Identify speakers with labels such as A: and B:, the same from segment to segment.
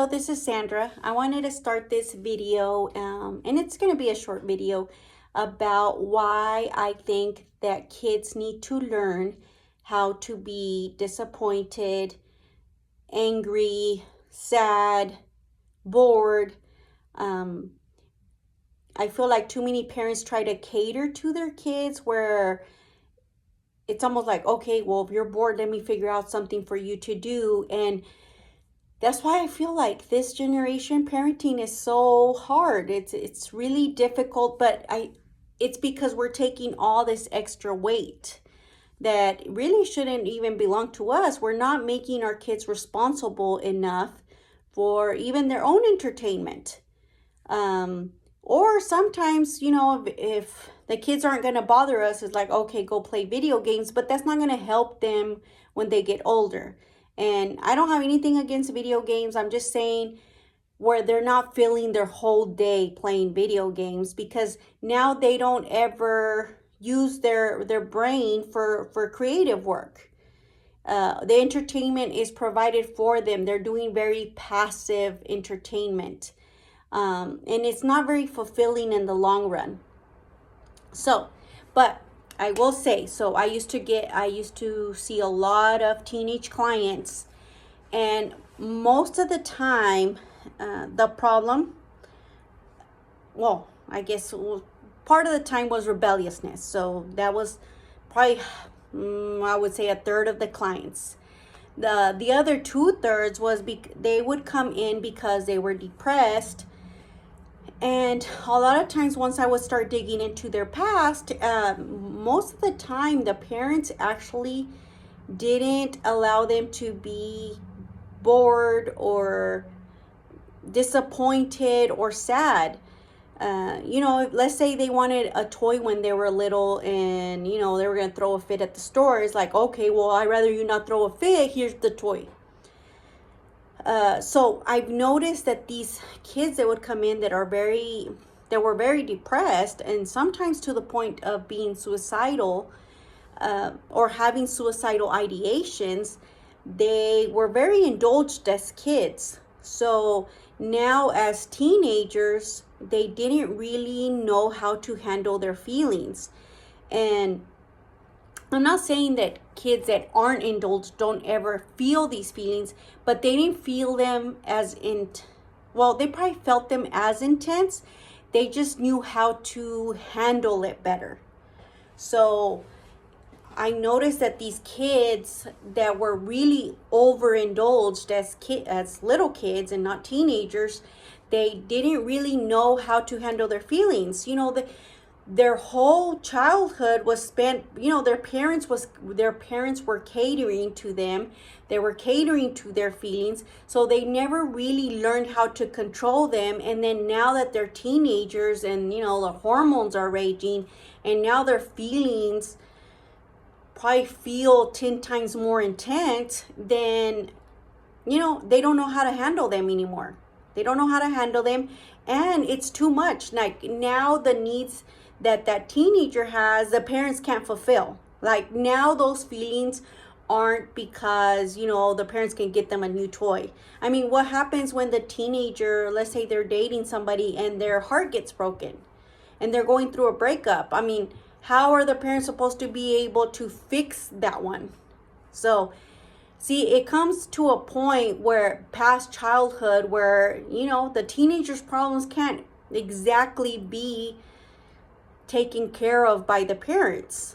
A: Hello, this is Sandra. I wanted to start this video, and it's going to be a short video about why I think that kids need to learn how to be disappointed, angry, sad, bored. Um, I feel like too many parents try to cater to their kids where it's almost like, okay, well, if you're bored, let me figure out something for you to do. And that's why I feel like this generation parenting is so hard. It's really difficult, but it's because we're taking all this extra weight that really shouldn't even belong to us. We're not making our kids responsible enough for even their own entertainment. Or sometimes, if the kids aren't going to bother us, it's like, okay, go play video games, but that's not going to help them when they get older. And I don't have anything against video games. I'm just saying where they're not filling their whole day playing video games, because now they don't ever use their brain for creative work. The entertainment is provided for them. They're doing very passive entertainment. And it's not very fulfilling in the long run. So, but I will say, so I used to see a lot of teenage clients, and most of the time, the problem, well, I guess part of the time was rebelliousness. So that was probably, I would say, a third of the clients. The other 2/3 was they would come in because they were depressed. And a lot of times, once I would start digging into their past, most of the time, the parents actually didn't allow them to be bored or disappointed or sad. Let's say they wanted a toy when they were little and, they were going to throw a fit at the store. It's like, okay, well, I'd rather you not throw a fit. Here's the toy. So I've noticed that these kids that would come in that were very depressed, and sometimes to the point of being suicidal, or having suicidal ideations, they were very indulged as kids. So now as teenagers, they didn't really know how to handle their feelings. And I'm not saying that kids that aren't indulged don't ever feel these feelings, but they didn't feel them they probably felt them as intense. They just knew how to handle it better. So I noticed that these kids that were really overindulged as little kids and not teenagers, they didn't really know how to handle their feelings. Their whole childhood was spent, their parents were catering to them. They were catering to their feelings. So they never really learned how to control them. And then now that they're teenagers and, the hormones are raging, and now their feelings probably feel 10 times more intense, then, they don't know how to handle them anymore. They don't know how to handle them. And it's too much. Like now the needs that teenager has, the parents can't fulfill. Like now those feelings aren't because, the parents can get them a new toy. I mean, what happens when the teenager, let's say they're dating somebody and their heart gets broken and they're going through a breakup? I mean, how are the parents supposed to be able to fix that one? So, see, it comes to a point where past childhood where, the teenager's problems can't exactly be taken care of by the parents.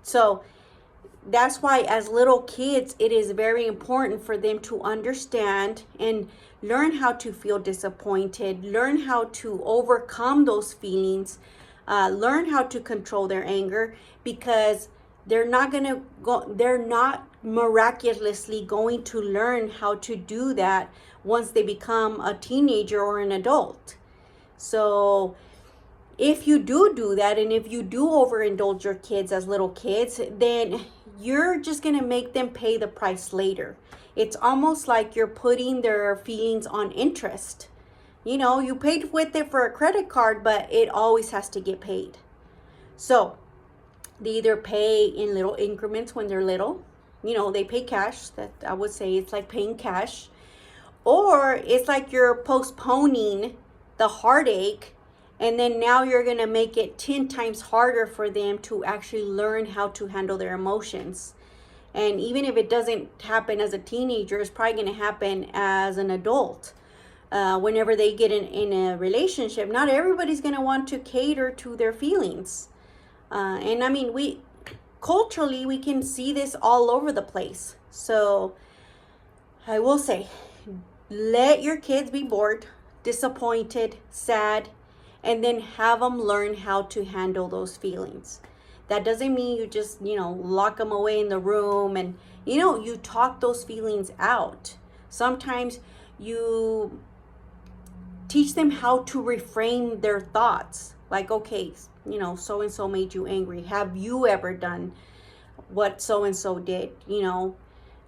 A: So that's why as little kids, it is very important for them to understand and learn how to feel disappointed, learn how to overcome those feelings, learn how to control their anger, because they're not miraculously going to learn how to do that once they become a teenager or an adult. So if you do that, and if you do overindulge your kids as little kids, then you're just going to make them pay the price later. It's almost like you're putting their feelings on interest. You paid with it for a credit card, but it always has to get paid. So they either pay in little increments when they're little. They pay cash. That I would say it's like paying cash. Or it's like you're postponing the heartache, and then now you're going to make it 10 times harder for them to actually learn how to handle their emotions. And even if it doesn't happen as a teenager, it's probably going to happen as an adult. Whenever they get in a relationship, not everybody's going to want to cater to their feelings. And I mean, culturally, we can see this all over the place. So I will say, let your kids be bored, disappointed, sad, and then have them learn how to handle those feelings. That doesn't mean you just, lock them away in the room and, you talk those feelings out. Sometimes you teach them how to reframe their thoughts. Like, okay, so and so made you angry. Have you ever done what so and so did?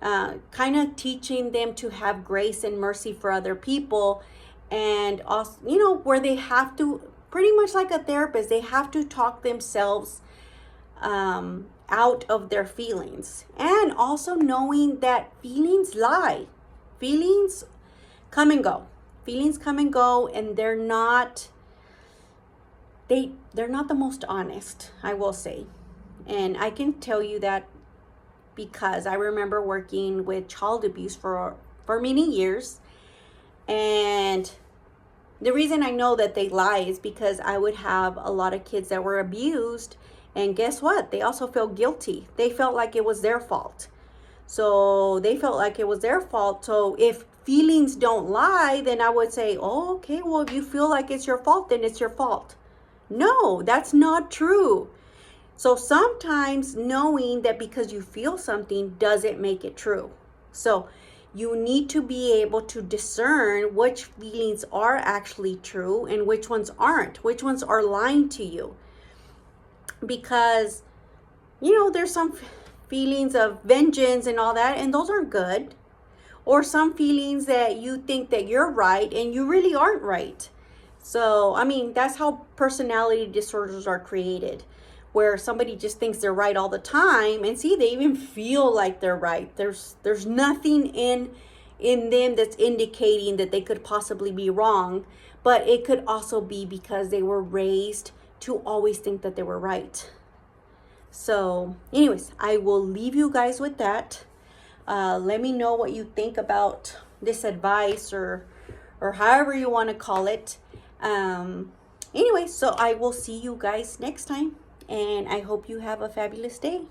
A: Kind of teaching them to have grace and mercy for other people. And also, where they have to, pretty much like a therapist, they have to talk themselves out of their feelings. And also knowing that feelings lie. Feelings come and go. Feelings come and go, and they're not the most honest, I will say. And I can tell you that because I remember working with child abuse for many years. And the reason I know that they lie is because I would have a lot of kids that were abused, and guess what? They also felt guilty. They felt like it was their fault. So if feelings don't lie, then I would say, oh, okay, well, if you feel like it's your fault, then it's your fault. No, that's not true. So sometimes knowing that because you feel something doesn't make it true. So you need to be able to discern which feelings are actually true and which ones aren't, which ones are lying to you. Because, there's some feelings of vengeance and all that, and those are good. Or some feelings that you think that you're right and you really aren't right. So, I mean, that's how personality disorders are created, where somebody just thinks they're right all the time, and see, they even feel like they're right. There's nothing in them that's indicating that they could possibly be wrong, but it could also be because they were raised to always think that they were right. So anyways, I will leave you guys with that. Let me know what you think about this advice, or however you want to call it. Anyway, so I will see you guys next time, and I hope you have a fabulous day.